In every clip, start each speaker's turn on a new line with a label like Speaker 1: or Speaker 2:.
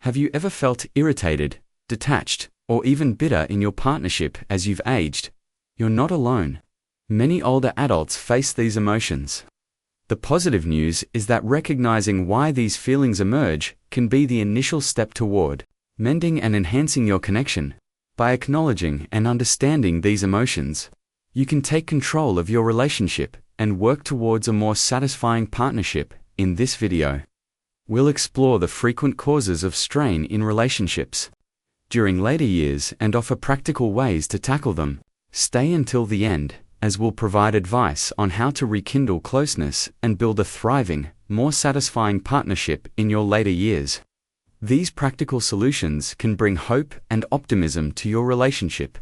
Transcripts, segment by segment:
Speaker 1: Have you ever felt irritated, detached, or even bitter in your partnership as you've aged? You're not alone. Many older adults face these emotions. The positive news is that recognizing why these feelings emerge can be the initial step toward mending and enhancing your connection. By acknowledging and understanding these emotions, you can take control of your relationship and work towards a more satisfying partnership. In this video, we'll explore the frequent causes of strain in relationships during later years and offer practical ways to tackle them. Stay until the end, as we'll provide advice on how to rekindle closeness and build a thriving, more satisfying partnership in your later years. These practical solutions can bring hope and optimism to your relationship,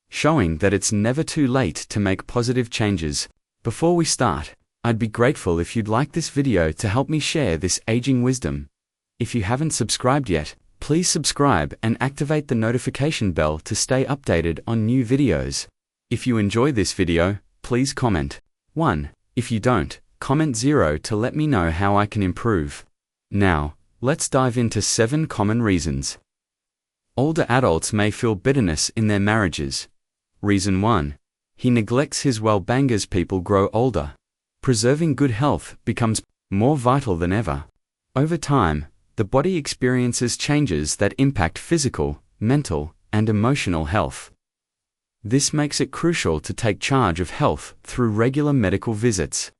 Speaker 1: showing that it's never too late to make positive changes. Before we start, I'd be grateful if you'd like this video to help me share this aging wisdom. If you haven't subscribed yet, please subscribe and activate the notification bell to stay updated on new videos. If you enjoy this video, please comment 1. If you don't, comment 0 to let me know how I can improve. Now, let's dive into 7 common reasons older adults may feel bitterness in their marriages. Reason 1. He neglects his well-being as people grow older. Preserving good health becomes more vital than ever. Over time, the body experiences changes that impact physical, mental, and emotional health. This makes it crucial to take charge of health through regular medical visits,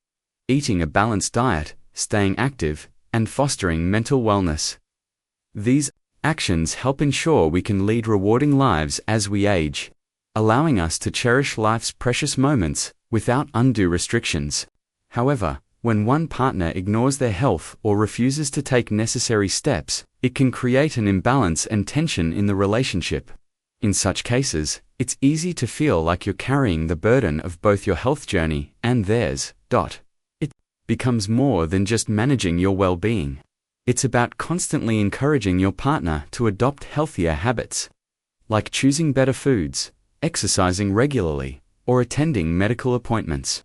Speaker 1: eating a balanced diet, staying active, and fostering mental wellness. These actions help ensure we can lead rewarding lives as we age, allowing us to cherish life's precious moments without undue restrictions. However, when one partner ignores their health or refuses to take necessary steps, it can create an imbalance and tension in the relationship. In such cases, it's easy to feel like you're carrying the burden of both your health journey and theirs. It becomes more than just managing your well-being. It's about constantly encouraging your partner to adopt healthier habits, like choosing better foods, exercising regularly, or attending medical appointments.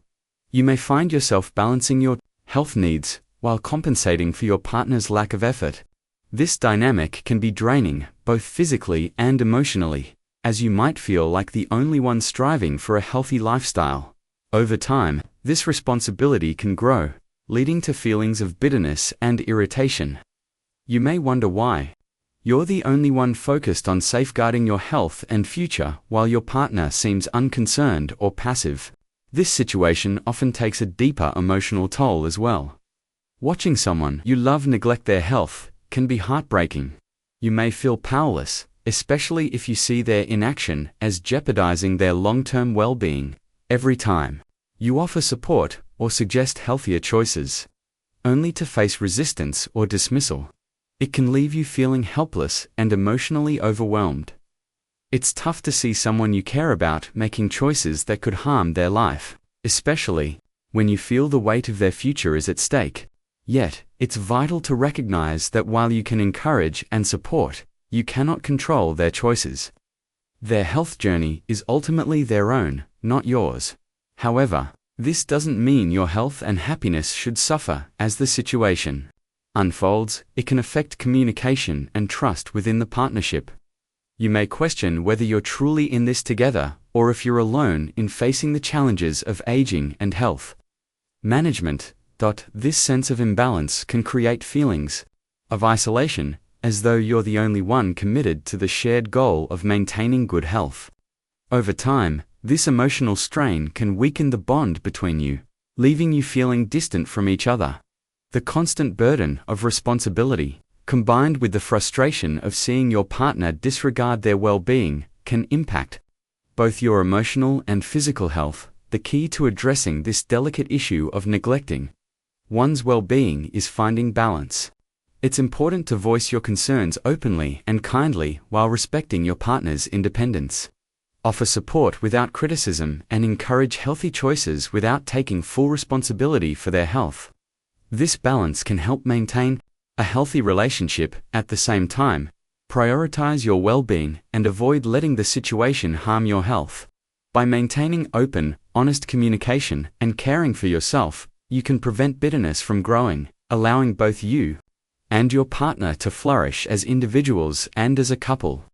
Speaker 1: You may find yourself balancing your health needs while compensating for your partner's lack of effort. This dynamic can be draining, both physically and emotionally, as you might feel like the only one striving for a healthy lifestyle. Over time, this responsibility can grow, leading to feelings of bitterness and irritation. You may wonder why. You're the only one focused on safeguarding your health and future while your partner seems unconcerned or passive. This situation often takes a deeper emotional toll as well. Watching someone you love neglect their health can be heartbreaking. You may feel powerless, especially if you see their inaction as jeopardizing their long-term well-being. Every time you offer support or suggest healthier choices, only to face resistance or dismissal, it can leave you feeling helpless and emotionally overwhelmed. It's tough to see someone you care about making choices that could harm their life, especially when you feel the weight of their future is at stake. Yet, it's vital to recognize that while you can encourage and support, you cannot control their choices. Their health journey is ultimately their own, not yours. However, this doesn't mean your health and happiness should suffer as the situation unfolds. It can affect communication and trust within the partnership. You may question whether you're truly in this together or if you're alone in facing the challenges of aging and health management. This sense of imbalance can create feelings of isolation, as though you're the only one committed to the shared goal of maintaining good health. Over time, this emotional strain can weaken the bond between you, leaving you feeling distant from each other. The constant burden of responsibility, combined with the frustration of seeing your partner disregard their well-being, can impact both your emotional and physical health. The key to addressing this delicate issue of neglecting one's well-being is finding balance. It's important to voice your concerns openly and kindly while respecting your partner's independence. Offer support without criticism and encourage healthy choices without taking full responsibility for their health. This balance can help maintain a healthy relationship. At the same time, prioritize your well-being and avoid letting the situation harm your health. By maintaining open, honest communication and caring for yourself, you can prevent bitterness from growing, allowing both you and your partner to flourish as individuals and as a couple.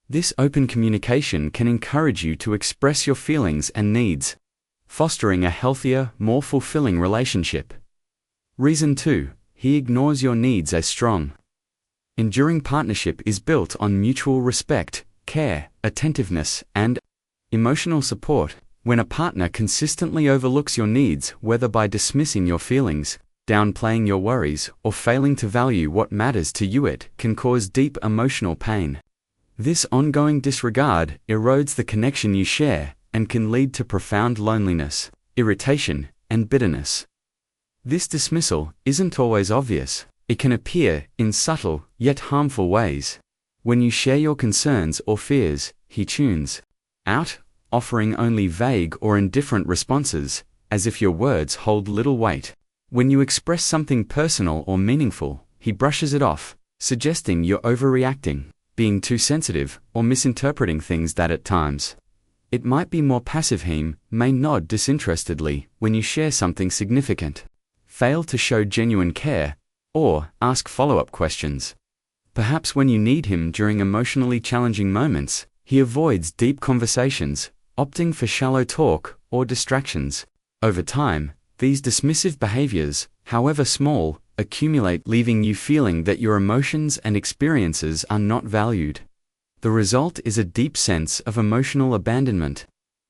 Speaker 1: This open communication can encourage you to express your feelings and needs, fostering a healthier, more fulfilling relationship. Reason 2. He ignores your needs as strong. Enduring partnership is built on mutual respect, care, attentiveness, and emotional support. When a partner consistently overlooks your needs, whether by dismissing your feelings, downplaying your worries, or failing to value what matters to you, it can cause deep emotional pain. This ongoing disregard erodes the connection you share and can lead to profound loneliness, irritation, and bitterness. This dismissal isn't always obvious. It can appear in subtle, yet harmful ways. When you share your concerns or fears, he tunes out, offering only vague or indifferent responses, as if your words hold little weight. When you express something personal or meaningful, he brushes it off, suggesting you're overreacting, being too sensitive, or misinterpreting things that at times it might be more passive. He may nod disinterestedly when you share something significant, fail to show genuine care, or ask follow-up questions. Perhaps when you need him during emotionally challenging moments, he avoids deep conversations, opting for shallow talk or distractions. Over time, these dismissive behaviors, however small, accumulate, leaving you feeling that your emotions and experiences are not valued. The result is a deep sense of emotional abandonment,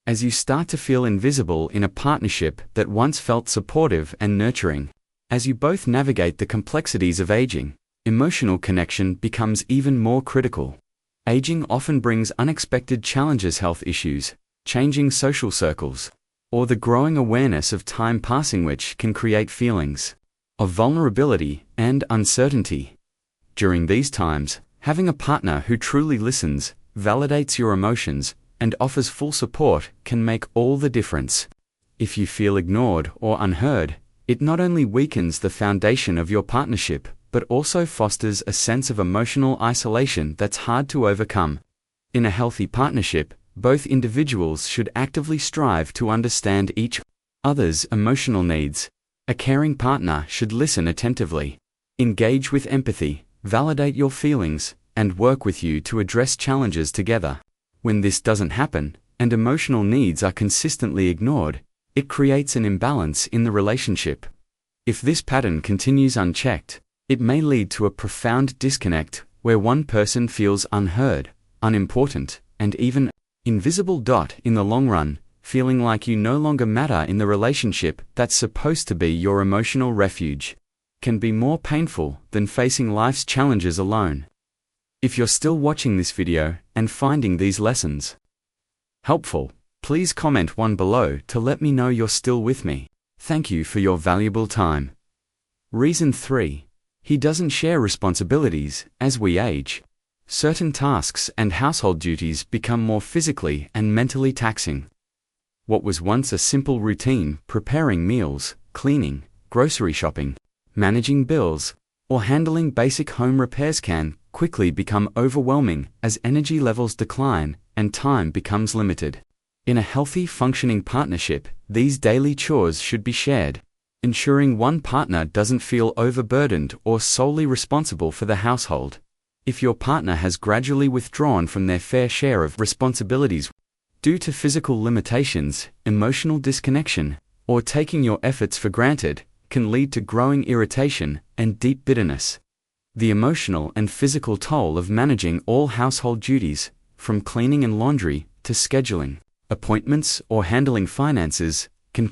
Speaker 1: as you start to feel invisible in a partnership that once felt supportive and nurturing. As you both navigate the complexities of aging, emotional connection becomes even more critical. Aging often brings unexpected challenges, health issues, changing social circles, or the growing awareness of time passing, which can create feelings of vulnerability and uncertainty. During these times, having a partner who truly listens, validates your emotions, and offers full support can make all the difference. If you feel ignored or unheard, it not only weakens the foundation of your partnership, but also fosters a sense of emotional isolation that's hard to overcome. In a healthy partnership, both individuals should actively strive to understand each other's emotional needs. A caring partner should listen attentively, engage with empathy, validate your feelings, and work with you to address challenges together. When this doesn't happen, and emotional needs are consistently ignored, it creates an imbalance in the relationship. If this pattern continues unchecked, it may lead to a profound disconnect where one person feels unheard, unimportant, and even invisible. In the long run, feeling like you no longer matter in the relationship that's supposed to be your emotional refuge can be more painful than facing life's challenges alone. If you're still watching this video and finding these lessons helpful, please comment one below to let me know you're still with me. Thank you for your valuable time. Reason 3. He doesn't share responsibilities. As we age, certain tasks and household duties become more physically and mentally taxing. What was once a simple routine, preparing meals, cleaning, grocery shopping, managing bills, or handling basic home repairs, can quickly become overwhelming as energy levels decline and time becomes limited. In a healthy, functioning partnership, these daily chores should be shared, ensuring one partner doesn't feel overburdened or solely responsible for the household. If your partner has gradually withdrawn from their fair share of responsibilities due to physical limitations, emotional disconnection, or taking your efforts for granted, can lead to growing irritation and deep bitterness. The emotional and physical toll of managing all household duties, from cleaning and laundry to scheduling appointments or handling finances, can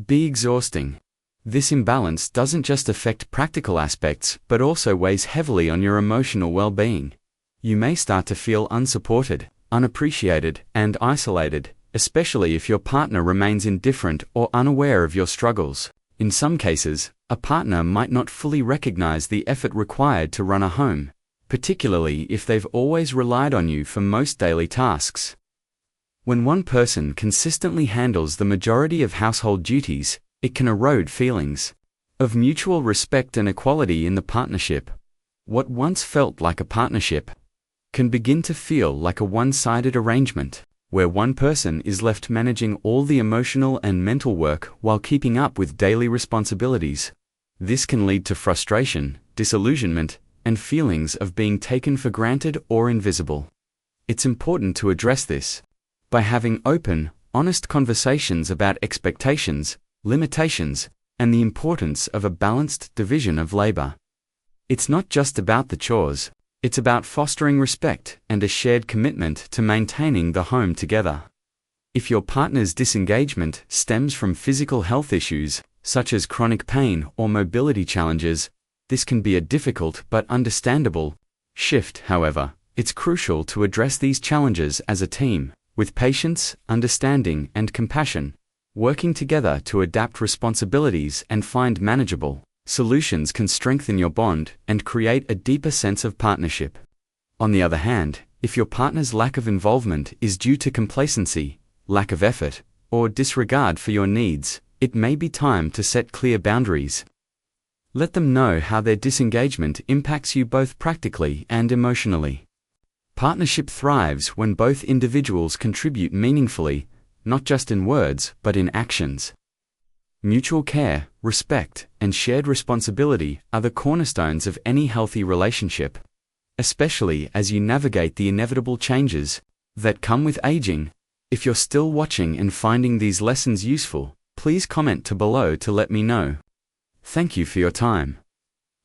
Speaker 1: be exhausting. This imbalance doesn't just affect practical aspects but also weighs heavily on your emotional well-being. You may start to feel unsupported, unappreciated, and isolated, especially if your partner remains indifferent or unaware of your struggles. In some cases, a partner might not fully recognize the effort required to run a home, particularly if they've always relied on you for most daily tasks. When one person consistently handles the majority of household duties, it can erode feelings of mutual respect and equality in the partnership. What once felt like a partnership can begin to feel like a one-sided arrangement, where one person is left managing all the emotional and mental work while keeping up with daily responsibilities. This can lead to frustration, disillusionment, and feelings of being taken for granted or invisible. It's important to address this by having open, honest conversations about expectations, limitations, and the importance of a balanced division of labor. It's not just about the chores, it's about fostering respect and a shared commitment to maintaining the home together. If your partner's disengagement stems from physical health issues, such as chronic pain or mobility challenges, this can be a difficult but understandable shift. However, it's crucial to address these challenges as a team, with patience, understanding, and compassion, working together to adapt responsibilities and find manageable solutions can strengthen your bond and create a deeper sense of partnership. On the other hand, if your partner's lack of involvement is due to complacency, lack of effort, or disregard for your needs, it may be time to set clear boundaries. Let them know how their disengagement impacts you both practically and emotionally. Partnership thrives when both individuals contribute meaningfully, not just in words but in actions. Mutual care, respect, and shared responsibility are the cornerstones of any healthy relationship, especially as you navigate the inevitable changes that come with aging. If you're still watching and finding these lessons useful, please comment below to let me know. Thank you for your time.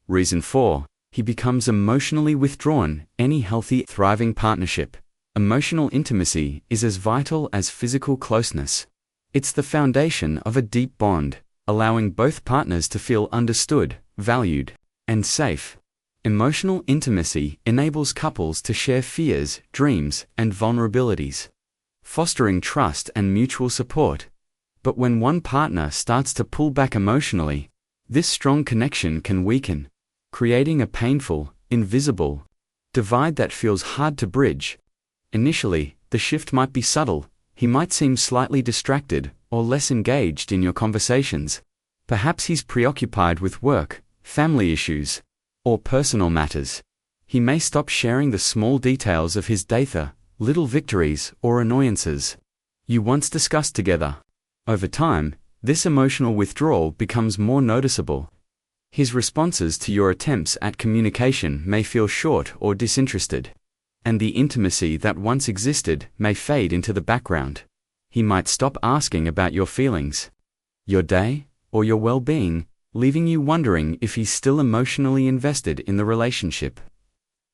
Speaker 1: Reason 4. He becomes emotionally withdrawn. Any healthy, thriving partnership, emotional intimacy is as vital as physical closeness. It's the foundation of a deep bond, allowing both partners to feel understood, valued, and safe. Emotional intimacy enables couples to share fears, dreams, and vulnerabilities, fostering trust and mutual support. But when one partner starts to pull back emotionally, this strong connection can weaken, creating a painful, invisible divide that feels hard to bridge. Initially, the shift might be subtle. He might seem slightly distracted or less engaged in your conversations. Perhaps he's preoccupied with work, family issues, or personal matters. He may stop sharing the small details of his day, little victories or annoyances you once discussed together. Over time, this emotional withdrawal becomes more noticeable. His responses to your attempts at communication may feel short or disinterested, and the intimacy that once existed may fade into the background. He might stop asking about your feelings, your day, or your well-being, leaving you wondering if he's still emotionally invested in the relationship.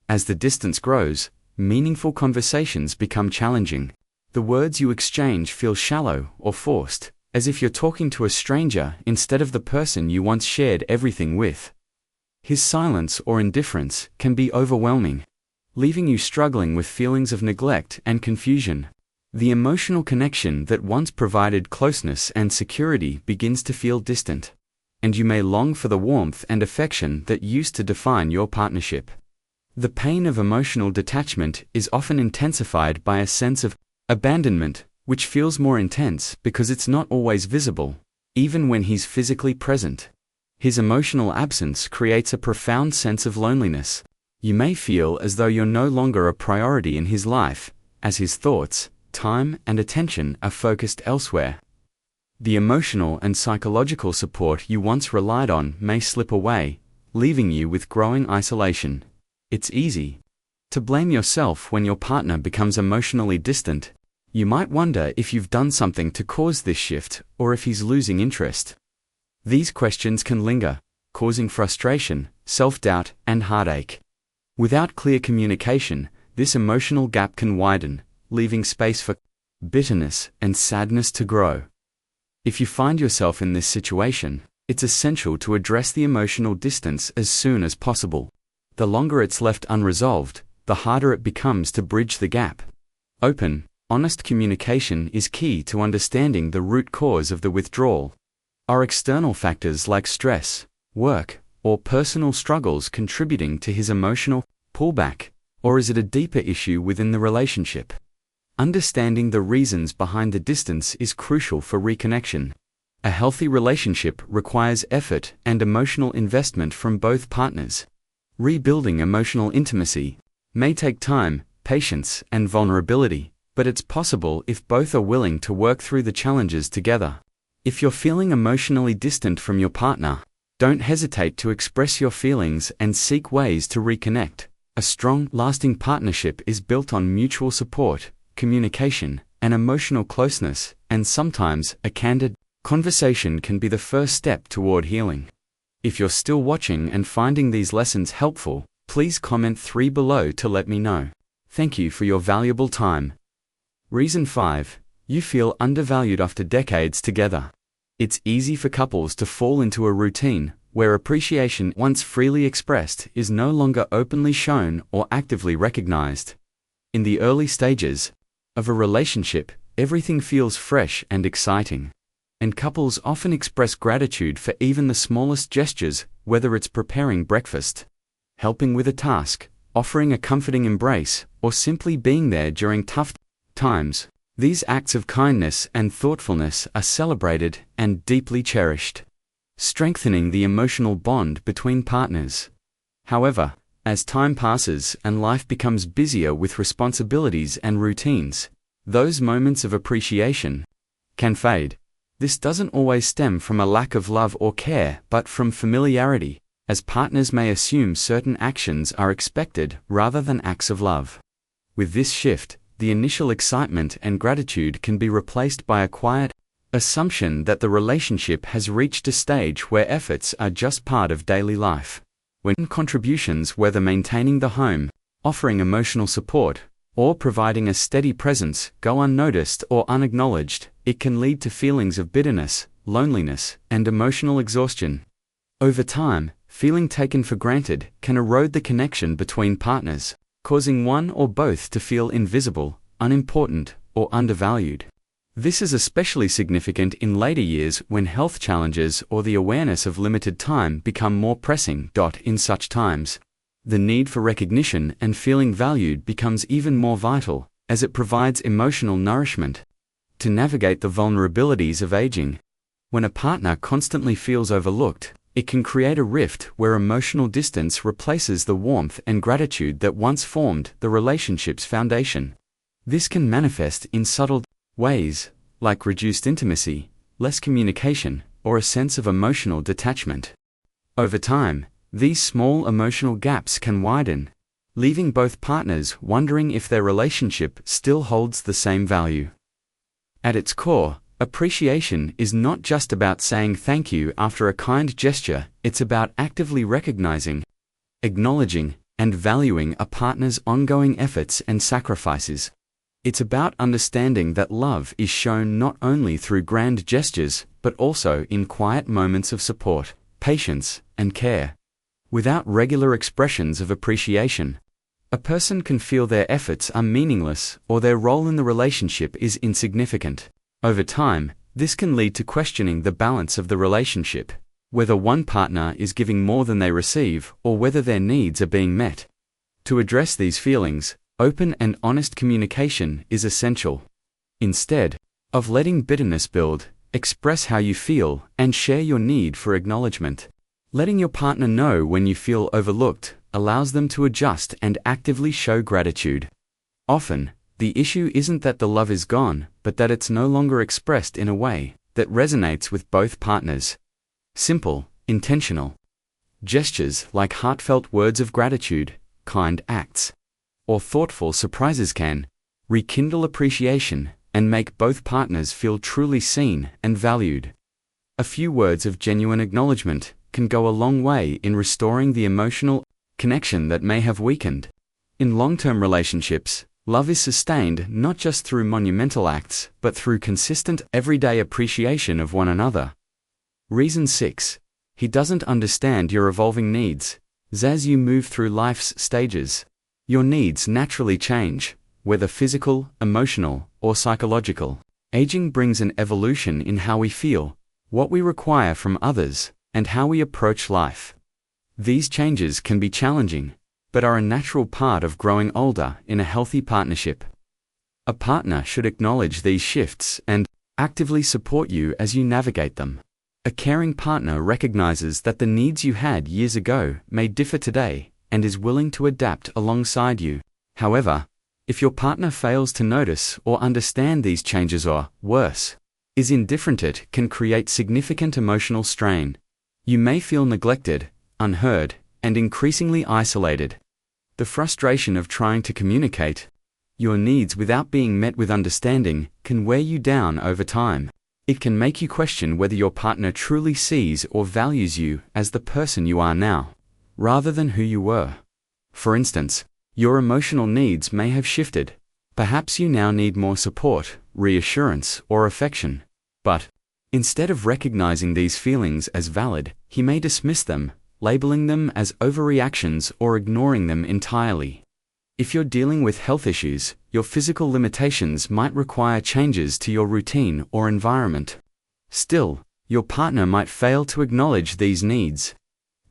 Speaker 1: As the distance grows, meaningful conversations become challenging. The words you exchange feel shallow or forced, as if you're talking to a stranger instead of the person you once shared everything with. His silence or indifference can be overwhelming, leaving you struggling with feelings of neglect and confusion. The emotional connection that once provided closeness and security begins to feel distant, and you may long for the warmth and affection that used to define your partnership. The pain of emotional detachment is often intensified by a sense of abandonment, which feels more intense because it's not always visible, even when he's physically present. His emotional absence creates a profound sense of loneliness. You may feel as though you're no longer a priority in his life, as his thoughts, time, and attention are focused elsewhere. The emotional and psychological support you once relied on may slip away, leaving you with growing isolation. It's easy to blame yourself when your partner becomes emotionally distant. You might wonder if you've done something to cause this shift or if he's losing interest. These questions can linger, causing frustration, self-doubt, and heartache. Without clear communication, this emotional gap can widen, leaving space for bitterness and sadness to grow. If you find yourself in this situation, it's essential to address the emotional distance as soon as possible. The longer it's left unresolved, the harder it becomes to bridge the gap. Open, honest communication is key to understanding the root cause of the withdrawal. Are external factors like stress, work, or personal struggles contributing to his emotional pullback, or is it a deeper issue within the relationship? Understanding the reasons behind the distance is crucial for reconnection. A healthy relationship requires effort and emotional investment from both partners. Rebuilding emotional intimacy may take time, patience, and vulnerability, but it's possible if both are willing to work through the challenges together. If you're feeling emotionally distant from your partner, Don't hesitate to express your feelings and seek ways to reconnect. A strong, lasting partnership is built on mutual support, communication, and emotional closeness, and sometimes a candid conversation can be the first step toward healing. If you're still watching and finding these lessons helpful, please comment 3 below to let me know. Thank you for your valuable time. Reason 5. You feel undervalued after decades together. It's easy for couples to fall into a routine where appreciation once freely expressed is no longer openly shown or actively recognized. In the early stages of a relationship, everything feels fresh and exciting, and couples often express gratitude for even the smallest gestures, whether it's preparing breakfast, helping with a task, offering a comforting embrace, or simply being there during tough times. These acts of kindness and thoughtfulness are celebrated and deeply cherished, strengthening the emotional bond between partners. However, as time passes and life becomes busier with responsibilities and routines, those moments of appreciation can fade. This doesn't always stem from a lack of love or care, but from familiarity, as partners may assume certain actions are expected rather than acts of love. With this shift, the initial excitement and gratitude can be replaced by a quiet assumption that the relationship has reached a stage where efforts are just part of daily life. When contributions, whether maintaining the home, offering emotional support, or providing a steady presence, go unnoticed or unacknowledged, it can lead to feelings of bitterness, loneliness, and emotional exhaustion. Over time, feeling taken for granted can erode the connection between partners, causing one or both to feel invisible, unimportant, or undervalued. This is especially significant in later years when health challenges or the awareness of limited time become more pressing. In such times, the need for recognition and feeling valued becomes even more vital, as it provides emotional nourishment to navigate the vulnerabilities of aging. When a partner constantly feels overlooked, it can create a rift where emotional distance replaces the warmth and gratitude that once formed the relationship's foundation. This can manifest in subtle ways, like reduced intimacy, less communication, or a sense of emotional detachment. Over time, these small emotional gaps can widen, leaving both partners wondering if their relationship still holds the same value. At its core, appreciation is not just about saying thank you after a kind gesture, it's about actively recognizing, acknowledging, and valuing a partner's ongoing efforts and sacrifices. It's about understanding that love is shown not only through grand gestures, but also in quiet moments of support, patience, and care. Without regular expressions of appreciation, a person can feel their efforts are meaningless or their role in the relationship is insignificant. Over time, this can lead to questioning the balance of the relationship, whether one partner is giving more than they receive or whether their needs are being met. To address these feelings, open and honest communication is essential. Instead of letting bitterness build, express how you feel and share your need for acknowledgement. Letting your partner know when you feel overlooked allows them to adjust and actively show gratitude. Often, the issue isn't that the love is gone, but that it's no longer expressed in a way that resonates with both partners. Simple, intentional gestures like heartfelt words of gratitude, kind acts, or thoughtful surprises can rekindle appreciation and make both partners feel truly seen and valued. A few words of genuine acknowledgement can go a long way in restoring the emotional connection that may have weakened. In long-term relationships, love is sustained not just through monumental acts, but through consistent, everyday appreciation of one another. Reason 6. He doesn't understand your evolving needs. As you move through life's stages, your needs naturally change, whether physical, emotional, or psychological. Aging brings an evolution in how we feel, what we require from others, and how we approach life. These changes can be challenging, but are a natural part of growing older in a healthy partnership. A partner should acknowledge these shifts and actively support you as you navigate them. A caring partner recognizes that the needs you had years ago may differ today and is willing to adapt alongside you. However, if your partner fails to notice or understand these changes or, worse, is indifferent, it can create significant emotional strain. You may feel neglected, unheard, and increasingly isolated. The frustration of trying to communicate your needs without being met with understanding can wear you down over time. It can make you question whether your partner truly sees or values you as the person you are now, rather than who you were. For instance, your emotional needs may have shifted. Perhaps you now need more support, reassurance, or affection. But instead of recognizing these feelings as valid, he may dismiss them, labeling them as overreactions or ignoring them entirely. If you're dealing with health issues, your physical limitations might require changes to your routine or environment. Still, your partner might fail to acknowledge these needs,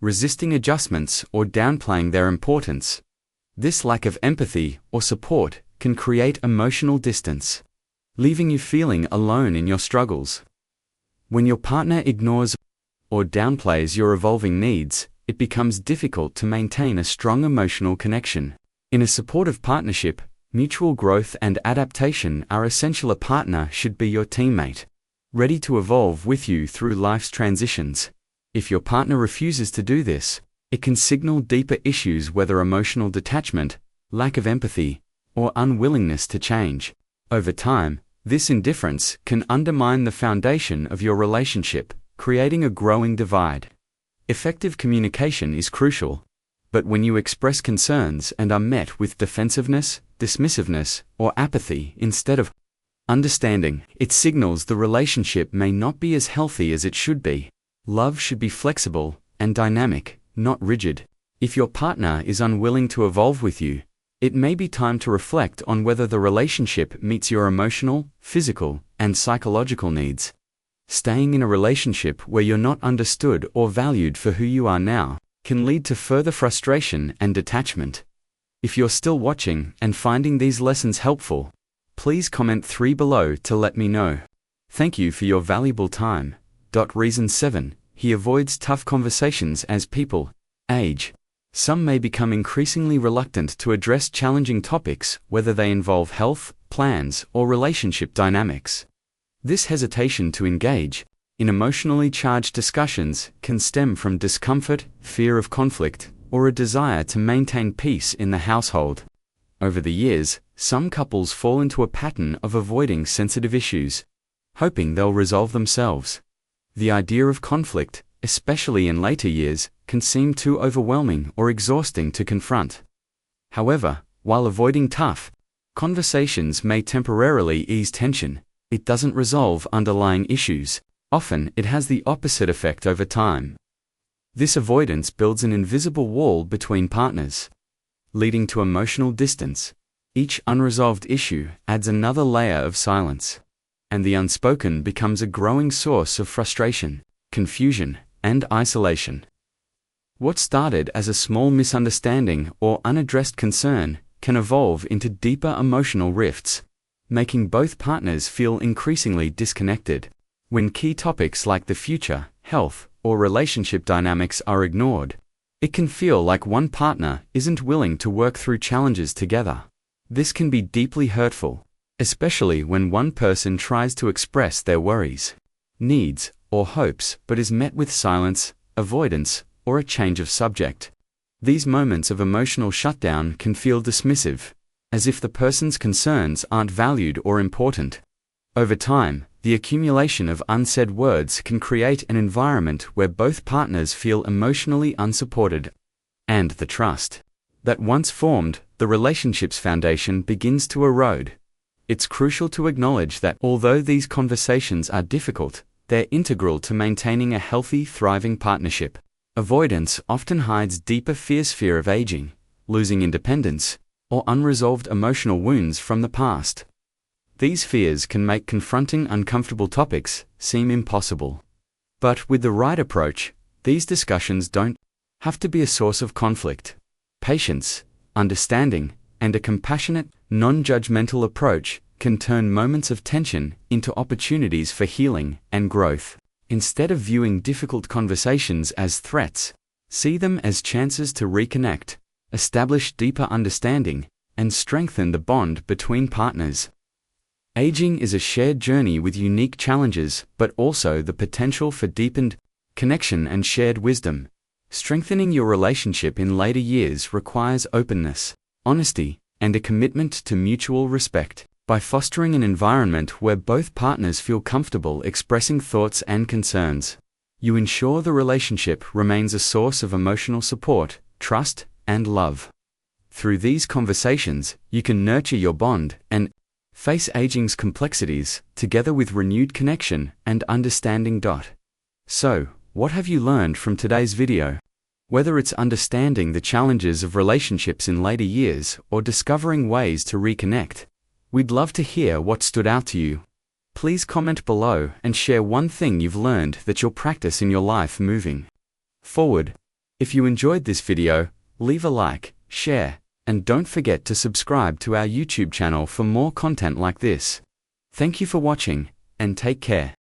Speaker 1: resisting adjustments or downplaying their importance. This lack of empathy or support can create emotional distance, leaving you feeling alone in your struggles. When your partner ignores or downplays your evolving needs, it becomes difficult to maintain a strong emotional connection. In a supportive partnership, mutual growth and adaptation are essential. A partner should be your teammate, ready to evolve with you through life's transitions. If your partner refuses to do this, it can signal deeper issues, whether emotional detachment, lack of empathy, or unwillingness to change. Over time, this indifference can undermine the foundation of your relationship, creating a growing divide. Effective communication is crucial, but when you express concerns and are met with defensiveness, dismissiveness, or apathy instead of understanding, it signals the relationship may not be as healthy as it should be. Love should be flexible and dynamic, not rigid. If your partner is unwilling to evolve with you, it may be time to reflect on whether the relationship meets your emotional, physical, and psychological needs. Staying in a relationship where you're not understood or valued for who you are now can lead to further frustration and detachment. If you're still watching and finding these lessons helpful, please comment 3 below to let me know. Thank you for your valuable time. Reason 7. He avoids tough conversations as people age. Some may become increasingly reluctant to address challenging topics, whether they involve health, plans, or relationship dynamics. This hesitation to engage in emotionally charged discussions can stem from discomfort, fear of conflict, or a desire to maintain peace in the household. Over the years, some couples fall into a pattern of avoiding sensitive issues, hoping they'll resolve themselves. The idea of conflict, especially in later years, can seem too overwhelming or exhausting to confront. However, while avoiding tough conversations may temporarily ease tension, it doesn't resolve underlying issues. Often, it has the opposite effect over time. This avoidance builds an invisible wall between partners, leading to emotional distance. Each unresolved issue adds another layer of silence, and the unspoken becomes a growing source of frustration, confusion, and isolation. What started as a small misunderstanding or unaddressed concern can evolve into deeper emotional rifts, making both partners feel increasingly disconnected. When key topics like the future, health, or relationship dynamics are ignored, it can feel like one partner isn't willing to work through challenges together. This can be deeply hurtful, especially when one person tries to express their worries, needs, or hopes but is met with silence, avoidance, or a change of subject. These moments of emotional shutdown can feel dismissive, as if the person's concerns aren't valued or important. Over time, the accumulation of unsaid words can create an environment where both partners feel emotionally unsupported, and the trust that once formed the relationship's foundation begins to erode. It's crucial to acknowledge that although these conversations are difficult, they're integral to maintaining a healthy, thriving partnership. Avoidance often hides deeper fears: fear of aging, losing independence, or unresolved emotional wounds from the past. These fears can make confronting uncomfortable topics seem impossible. But with the right approach, these discussions don't have to be a source of conflict. Patience, understanding, and a compassionate, non-judgmental approach can turn moments of tension into opportunities for healing and growth. Instead of viewing difficult conversations as threats, see them as chances to reconnect, establish deeper understanding, and strengthen the bond between partners. Aging is a shared journey with unique challenges, but also the potential for deepened connection and shared wisdom. Strengthening your relationship in later years requires openness, honesty, and a commitment to mutual respect. By fostering an environment where both partners feel comfortable expressing thoughts and concerns, you ensure the relationship remains a source of emotional support, trust, and love. Through these conversations, you can nurture your bond and face aging's complexities together with renewed connection and understanding. So, what have you learned from today's video? Whether it's understanding the challenges of relationships in later years or discovering ways to reconnect, we'd love to hear what stood out to you. Please comment below and share one thing you've learned that you'll practice in your life moving forward. If you enjoyed this video, leave a like, share, and don't forget to subscribe to our YouTube channel for more content like this. Thank you for watching, and take care.